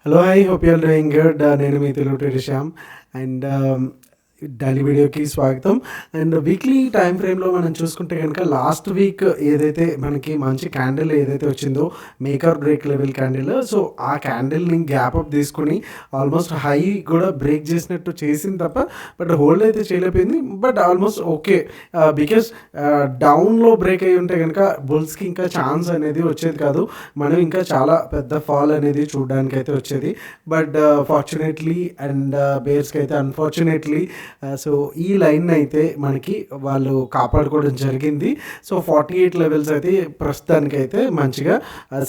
Hello, I hope you are doing good. నేను మీ Telugu Shyam and daily వీడియోకి స్వాగతం. అండ్ వీక్లీ టైం ఫ్రేమ్లో మనం చూసుకుంటే కనుక లాస్ట్ వీక్ ఏదైతే మనకి మంచి క్యాండిల్ ఏదైతే వచ్చిందో make or break level candle, so ఆ క్యాండిల్ని గ్యాప్ అప్ తీసుకుని ఆల్మోస్ట్ హై కూడా బ్రేక్ చేసినట్టు చేసింది తప్ప బట్ హోల్డ్ అయితే చేయలేకపోయింది. బట్ ఆల్మోస్ట్ ఓకే, బికాస్ డౌన్లో బ్రేక్ అయ్యి ఉంటే కనుక బుల్స్కి ఇంకా ఛాన్స్ అనేది వచ్చేది కాదు. మనం ఇంకా చాలా పెద్ద ఫాల్ అనేది చూడడానికి అయితే వచ్చేది. బట్ ఫార్చునేట్లీ అండ్ బేర్స్కి అయితే అన్ఫార్చునేట్లీ సో ఈ లైన్ అయితే మనకి వాళ్ళు కాపాడుకోవడం జరిగింది. సో 48 లెవెల్స్ అయితే ప్రస్తుతానికి అయితే మంచిగా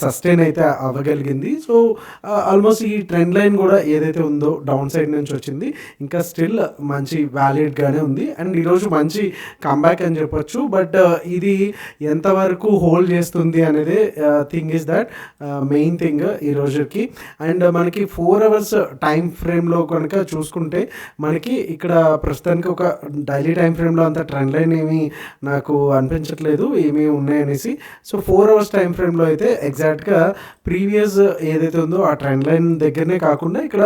సస్టైన్ అయితే అవ్వగలిగింది. సో ఆల్మోస్ట్ ఈ ట్రెండ్ లైన్ కూడా ఏదైతే ఉందో డౌన్ సైడ్ నుంచి వచ్చింది, ఇంకా స్టిల్ మంచి వ్యాలిడ్గానే ఉంది. అండ్ ఈరోజు మంచి కంబ్యాక్ అని చెప్పొచ్చు. బట్ ఇది ఎంతవరకు హోల్డ్ చేస్తుంది అనేది thing is that main thing ఈ రోజుకి. అండ్ మనకి 4 అవర్స్ టైం ఫ్రేమ్లో కనుక చూసుకుంటే మనకి ఇక్కడ ప్రస్తుతానికి ఒక డైలీ టైం ఫ్రేమ్లో అంత ట్రెండ్ లైన్ ఏమీ నాకు అనిపించట్లేదు ఏమీ ఉన్నాయనేసి. సో 4 అవర్స్ టైం ఫ్రేమ్లో అయితే ఎగ్జాక్ట్గా ప్రీవియస్ ఏదైతే ఉందో ఆ ట్రెండ్ లైన్ దగ్గరనే కాకుండా ఇక్కడ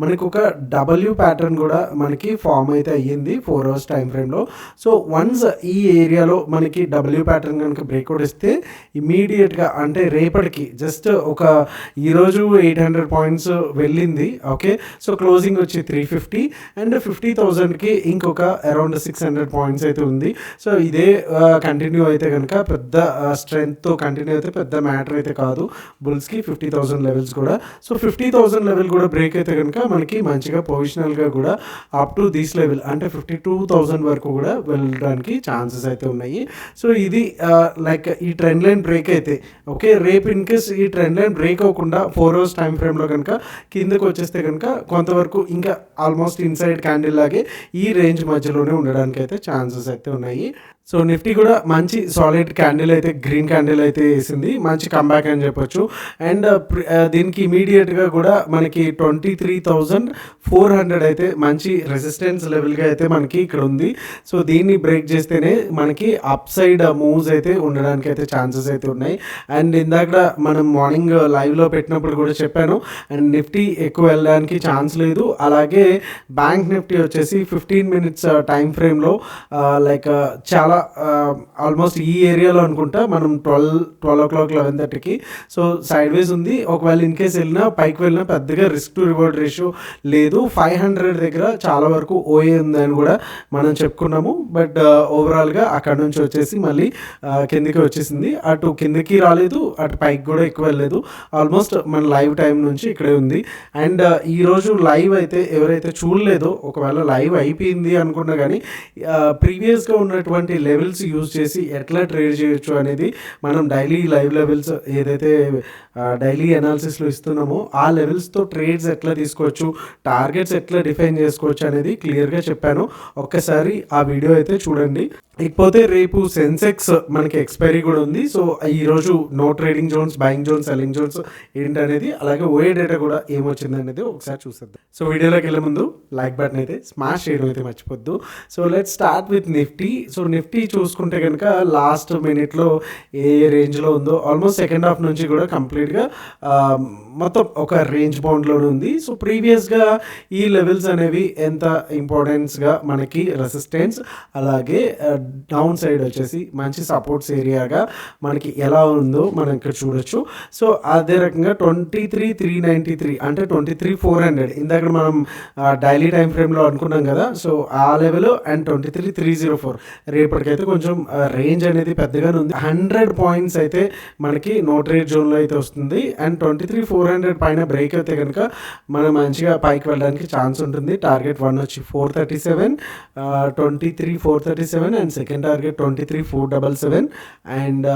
మనకు ఒక డబ్ల్యూ ప్యాటర్న్ కూడా మనకి ఫామ్ అయితే అయ్యింది 4 అవర్స్ టైం ఫ్రేమ్లో. సో వన్స్ ఈ ఏరియాలో మనకి డబ్ల్యూ ప్యాటర్న్ కనుక బ్రేక్అవుట్ ఇస్తే ఇమీడియట్గా అంటే రేపటికి జస్ట్ ఒక ఈరోజు 800 పాయింట్స్ వెళ్ళింది. ఓకే, సో క్లోజింగ్ వచ్చి 350 అండ్ 50,000కి ఇంకొక అరౌండ్ 600 పాయింట్స్ అయితే ఉంది. సో ఇదే కంటిన్యూ అయితే కనుక పెద్ద స్ట్రెంగ్త్తో కంటిన్యూ అయితే పెద్ద మ్యాటర్ అయితే కాదు బుల్స్కి 50,000 లెవెల్స్ కూడా. సో 50,000 లెవెల్ కూడా బ్రేక్ అయితే కనుక మనకి మంచిగా పొజిషనల్గా కూడా అప్ టు దిస్ లెవెల్ అంటే 52,000 వరకు కూడా వెళ్ళడానికి ఛాన్సెస్ అయితే ఉన్నాయి. సో ఇది లైక్ ఈ ట్రెండ్ లైన్ బ్రేక్ అయితే ఓకే, రేపు ఇన్ కేస్ ఈ ట్రెండ్ లైన్ బ్రేక్ అవ్వకుండా 4 అవర్స్ టైం ఫ్రేమ్లో కనుక కిందకు వచ్చేస్తే కనుక కొంతవరకు ఇంకా ఆల్మోస్ట్ ఇన్సైడ్ క్యాండిల్ లాగే ఈ రేంజ్ మధ్యలోనే ఉండడానికి అయితే ఛాన్సెస్ అయితే ఉన్నాయి. సో నిఫ్టీ కూడా మంచి సాలిడ్ క్యాండిల్ అయితే గ్రీన్ క్యాండిల్ అయితే వేసింది, మంచి కంబ్యాక్ అని చెప్పొచ్చు. అండ్ దీనికి ఇమీడియట్గా కూడా మనకి 23,400 అయితే మంచి రెసిస్టెన్స్ లెవెల్గా అయితే మనకి ఇక్కడ ఉంది. సో దీన్ని బ్రేక్ చేస్తేనే మనకి అప్ సైడ్ మూవ్స్ అయితే ఉండడానికి అయితే ఛాన్సెస్ అయితే ఉన్నాయి. అండ్ ఇందాక మనం మార్నింగ్ లైవ్లో పెట్టినప్పుడు కూడా చెప్పాను, అండ్ నిఫ్టీ ఎక్కువ వెళ్ళడానికి ఛాన్స్ లేదు. అలాగే బ్యాంక్ నిఫ్టీ వచ్చేసి 15 మినిట్స్ టైం ఫ్రేమ్లో లైక్ చాలా ఆల్మోస్ట్ ఈ ఏరియాలో అనుకుంటా మనం 12 o'clock 11:30కి సో సైడ్ వేస్ ఉంది. ఒకవేళ ఇన్ కేస్ వెళ్ళినా పైకి వెళ్ళినా పెద్దగా రిస్క్ టు రివార్డ్ రేషియో లేదు. 500 దగ్గర చాలా వరకు ఓఏ ఉందని కూడా మనం చెప్పుకున్నాము. బట్ ఓవరాల్గా అక్కడ నుంచి వచ్చేసి మళ్ళీ కిందికి వచ్చేసింది. అటు కిందికి రాలేదు, అటు పైకి కూడా ఎక్కువ వెళ్ళలేదు. ఆల్మోస్ట్ మన లైవ్ టైం నుంచి ఇక్కడే ఉంది. అండ్ ఈరోజు లైవ్ అయితే ఎవరైతే చూడలేదో, ఒకవేళ లైవ్ అయిపోయింది అనుకున్నా కానీ ప్రీవియస్గా ఉన్నటువంటి లెవెల్స్ యూజ్ చేసి ఎట్లా ట్రేడ్ చేయొచ్చు అనేది మనం డైలీ లైవ్ లెవెల్స్ ఏదైతే డైలీ అనాలిసిస్లో ఇస్తున్నామో ఆ లెవెల్స్తో ట్రేడ్స్ ఎట్లా తీసుకోవచ్చు, టార్గెట్స్ ఎట్లా డిఫైన్ చేసుకోవచ్చు అనేది క్లియర్గా చెప్పాను. ఒక్కసారి ఆ వీడియో అయితే చూడండి. ఇకపోతే రేపు సెన్సెక్స్ మనకి ఎక్స్పైరీ కూడా ఉంది. సో ఈరోజు no trading zones, buying zones, selling zones ఏంటనేది, అలాగే ఓఏ డేటా కూడా ఏమొచ్చింది అనేది ఒకసారి చూసేద్దాం. సో వీడియోలోకి వెళ్ళే ముందు లైక్ బటన్ అయితే స్మాష్ చేయడం అయితే మర్చిపోద్దు. So let's start with Nifty. So Nifty చూసుకుంటే కనుక లాస్ట్ మినిట్లో ఏ రేంజ్లో ఉందో ఆల్మోస్ట్ సెకండ్ హాఫ్ నుంచి కూడా కంప్లీట్గా మొత్తం ఒక రేంజ్ బౌండ్లోనే ఉంది. సో ప్రీవియస్గా ఈ లెవెల్స్ అనేవి ఎంత ఇంపార్టెన్స్గా మనకి రెసిస్టెన్స్, అలాగే డౌన్ సైడ్ వచ్చేసి మంచి సపోర్ట్స్ ఏరియాగా మనకి ఎలా ఉందో మనం ఇక్కడ చూడొచ్చు. సో అదే రకంగా 23,393 అంటే 23,400 ఇందాక మనం డైలీ టైం ఫ్రేమ్లో అనుకున్నాం కదా. సో ఆ లెవెల్ అండ్ 23,304 రేపటికైతే కొంచెం రేంజ్ అనేది పెద్దగానే ఉంది. 100 పాయింట్స్ అయితే మనకి నో ట్రేడ్ జోన్లో అయితే వస్తుంది. అండ్ 23,400 పైన బ్రేక్ అయితే కనుక మనం మంచిగా పైకి వెళ్ళడానికి ఛాన్స్ ఉంటుంది. టార్గెట్ 1 వచ్చి 437, 23,437 and second target 23,477 and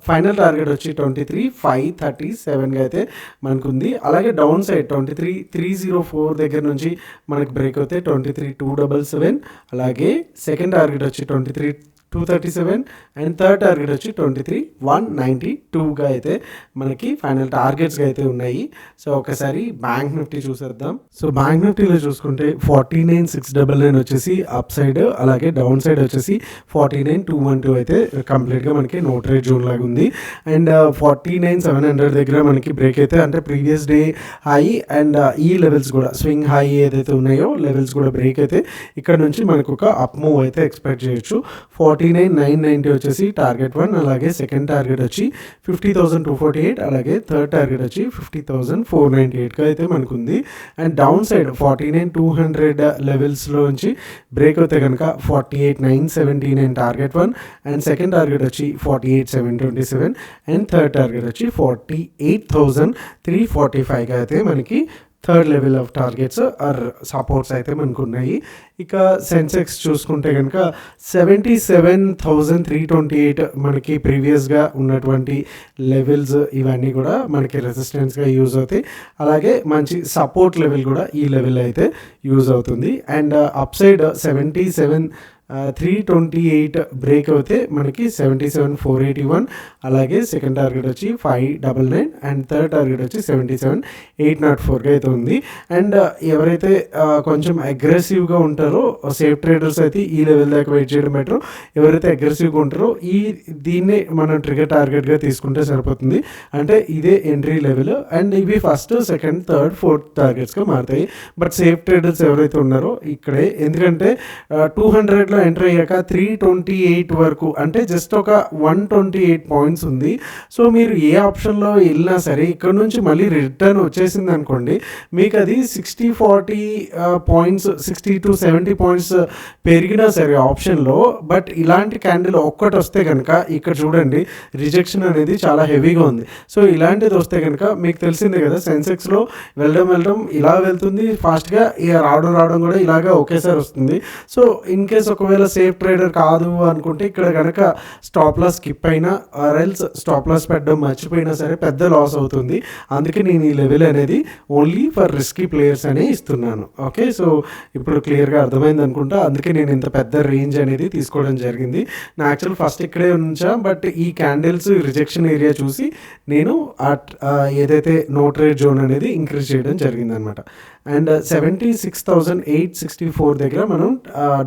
final target వచ్చి 23,537గా అయితే మనకు ఉంది. అలాగే డౌన్ సైడ్ 23,304 దగ్గర నుంచి మనకు బ్రేక్ అవుతే 23,277, అలాగే సెకండ్ టార్గెట్ వచ్చి 23,2 237 అండ్ థర్డ్ టార్గెట్ వచ్చి 23,192గా అయితే మనకి ఫైనల్ టార్గెట్స్గా అయితే ఉన్నాయి. సో ఒకసారి బ్యాంక్ నిఫ్టీ చూసేద్దాం. సో బ్యాంక్ నిఫ్టీలో చూసుకుంటే 49,699 వచ్చేసి అప్ సైడ్, అలాగే డౌన్ సైడ్ వచ్చేసి 49,212 అయితే కంప్లీట్గా మనకి నో ట్రేడ్ జోన్ లాగా ఉంది. అండ్ 49,700 దగ్గర మనకి బ్రేక్ అయితే అంటే ప్రీవియస్ డే హై అండ్ ఈ లెవెల్స్ కూడా స్వింగ్ హై ఏదైతే ఉన్నాయో లెవెల్స్ కూడా బ్రేక్ అయితే ఇక్కడ నుంచి మనకు ఒక అప్ మూవ్ అయితే ఎక్స్పెక్ట్ చేయొచ్చు. 49,990 వచ్చేసి టార్గెట్ 1, అలాగే సెకండ్ టార్గెట్ వచ్చి 50,248, అలాగే థర్డ్ టార్గెట్ వచ్చి 50,498గా అయితే మనకు ఉంది. అండ్ డౌన్ సైడ్ 49,200 లెవెల్స్లో నుంచి బ్రేక్ అయితే కనుక 48,979 టార్గెట్ 1, అండ్ సెకండ్ టార్గెట్ వచ్చి 48,727, అండ్ థర్డ్ టార్గెట్ వచ్చి 48,345గా అయితే మనకి third level of targets or supports అయితే మనకు ఉన్నాయి. ఇక సెన్సెక్స్ చూసుకుంటే కనుక 77,328 మనకి ప్రీవియస్గా ఉన్నటువంటి లెవెల్స్ ఇవన్నీ కూడా మనకి రెసిస్టెన్స్గా యూజ్ అవుతాయి. అలాగే మంచి సపోర్ట్ లెవెల్ కూడా ఈ లెవెల్ అయితే యూజ్ అవుతుంది. అండ్ అప్ సైడ్ 77,328 బ్రేక్ అవుతే మనకి 77,481, అలాగే సెకండ్ టార్గెట్ వచ్చి 599 అండ్ థర్డ్ టార్గెట్ వచ్చి 77,804గా అయితే ఉంది. అండ్ ఎవరైతే కొంచెం అగ్రెసివ్గా ఉంటారో సేఫ్ ట్రేడర్స్ అయితే ఈ లెవెల్ దాకా వెయిట్ చేయడం బెటర్. ఎవరైతే అగ్రెసివ్గా ఉంటారో దీన్నే మనం ట్రిగర్ టార్గెట్గా తీసుకుంటే సరిపోతుంది. అంటే ఇదే ఎంట్రీ లెవెల్ అండ్ ఇవి ఫస్ట్, సెకండ్, థర్డ్, ఫోర్త్ టార్గెట్స్గా మారుతాయి. బట్ సేఫ్ ట్రేడర్స్ ఎవరైతే ఉన్నారో ఇక్కడే, ఎందుకంటే 200 ఎంటర్ అయ్యాక 328 వరకు అంటే జస్ట్ ఒక 128 పాయింట్స్ ఉంది. సో మీరు ఏ ఆప్షన్లో వెళ్ళినా సరే ఇక్కడ నుంచి మళ్ళీ రిటర్న్ వచ్చేసింది అనుకోండి, మీకు అది 60-40 పాయింట్స్, 60-70 పాయింట్స్ పెరిగినా సరే ఆప్షన్లో. బట్ ఇలాంటి క్యాండిల్ ఒక్కటి వస్తే కనుక ఇక్కడ చూడండి రిజెక్షన్ అనేది చాలా హెవీగా ఉంది. సో ఇలాంటిది వస్తే కనుక మీకు తెలిసిందే కదా, సెన్సెక్స్లో వెళ్ళడం ఇలా వెళ్తుంది ఫాస్ట్గా, ఇక రావడం కూడా ఇలాగా ఒకేసారి వస్తుంది. సో ఇన్ కేస్ ఒకవేళ సేఫ్ ట్రేడర్ కాదు అనుకుంటే ఇక్కడ కనుక స్టాప్ లాస్ స్కిప్ అయినా ఆర్ఎల్స్ స్టాప్ లాస్ పెట్టడం మర్చిపోయినా సరే పెద్ద లాస్ అవుతుంది. అందుకే నేను ఈ లెవెల్ అనేది ఓన్లీ ఫర్ రిస్కీ ప్లేయర్స్ అనే ఇస్తున్నాను. ఓకే, సో ఇప్పుడు క్లియర్గా అర్థమైంది అనుకుంటా. అందుకే నేను ఇంత పెద్ద రేంజ్ అనేది తీసుకోవడం జరిగింది. నా యాక్చువల్ ఫస్ట్ ఇక్కడే ఉంచా, బట్ ఈ క్యాండిల్స్ రిజెక్షన్ ఏరియా చూసి నేను ఏదైతే నో ట్రేడ్ జోన్ అనేది ఇంక్రీజ్ చేయడం జరిగింది అనమాట. అండ్ 76,864 దగ్గర మనం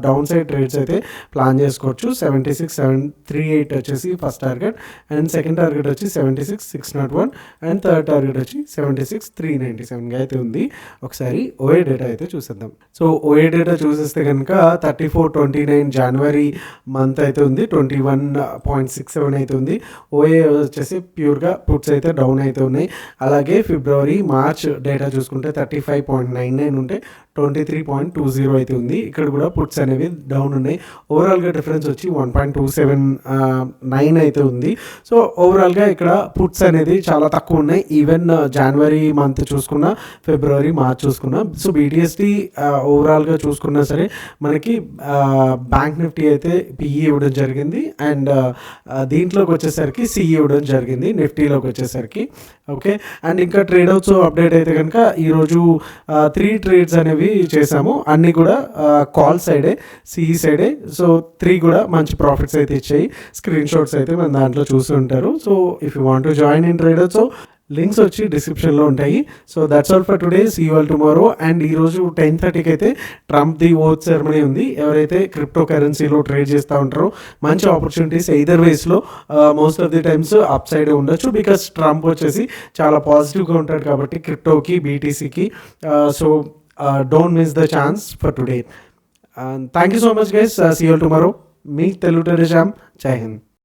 డౌన్ సైడ్ ట్రేడ్స్ అయితే ప్లాన్ చేసుకోవచ్చు. 76,738 వచ్చేసి first target, and second target వచ్చి 76,601, అండ్ థర్డ్ టార్గెట్ వచ్చి 76,397గా అయితే ఉంది. ఒకసారి ఓఏ డేటా అయితే చూసేద్దాం. సో ఓఏ డేటా చూసేస్తే కనుక 34-29 జనవరి మంత్ అయితే ఉంది, 21.67 అయితే ఉంది. ఓఏ వచ్చేసి ప్యూర్గా పుట్స్ అయితే డౌన్ అయితే ఉన్నాయి. అలాగే ఫిబ్రవరి మార్చ్ డేటా చూసుకుంటే 35.99 ఉంటే 23.20 అయితే ఉంది. ఇక్కడ కూడా పుట్స్ అనేవి డౌన్ ఉన్నాయి. ఓవరాల్గా డిఫరెన్స్ వచ్చి 1.279 అయితే ఉంది. సో ఓవరాల్గా ఇక్కడ పుట్స్ అనేది చాలా తక్కువ ఉన్నాయి. ఈవెన్ జనవరి మంత్ చూసుకున్నా, ఫిబ్రవరి మార్చ్ చూసుకున్నా. సో బీటీఎస్టీ ఓవరాల్గా చూసుకున్నా సరే మనకి బ్యాంక్ నిఫ్టీ అయితే పిఈ ఇవ్వడం జరిగింది, అండ్ దీంట్లోకి వచ్చేసరికి సిఈ ఇవ్వడం జరిగింది నిఫ్టీలోకి వచ్చేసరికి. ఓకే, అండ్ ఇంకా ట్రేడ్ అవుట్స్ అప్డేట్ అయితే కనుక ఈరోజు 3 ట్రేడ్స్ అనేవి చేసాము. అన్నీ కూడా కాల్ సైడే, సిఈ సైడే. సో 3 కూడా మంచి ప్రాఫిట్స్ అయితే ఇచ్చాయి. స్క్రీన్ షాట్స్ అయితే మన దాంట్లో చూసి ఉంటారు. So if you want to join in trade outs, links వచ్చి డిస్క్రిప్షన్లో ఉంటాయి. So that's all for today, see you all tomorrow. And ఈరోజు 10:30కి అయితే ట్రంప్ ది ఓత్ సెరమనీ ఉంది. ఎవరైతే క్రిప్టో కరెన్సీలో ట్రేడ్ చేస్తూ ఉంటారో మంచి ఆపర్చునిటీస్ ఎయిదర్ వేస్లో most of the times upside ఉండొచ్చు, బికాస్ ట్రంప్ వచ్చేసి చాలా పాజిటివ్గా ఉంటాడు కాబట్టి క్రిప్టోకి, బీటీసీకి. So don't miss the chance for today. And thank you so much guys. See you all tomorrow. Me Telugu Teresham. Jai Hind.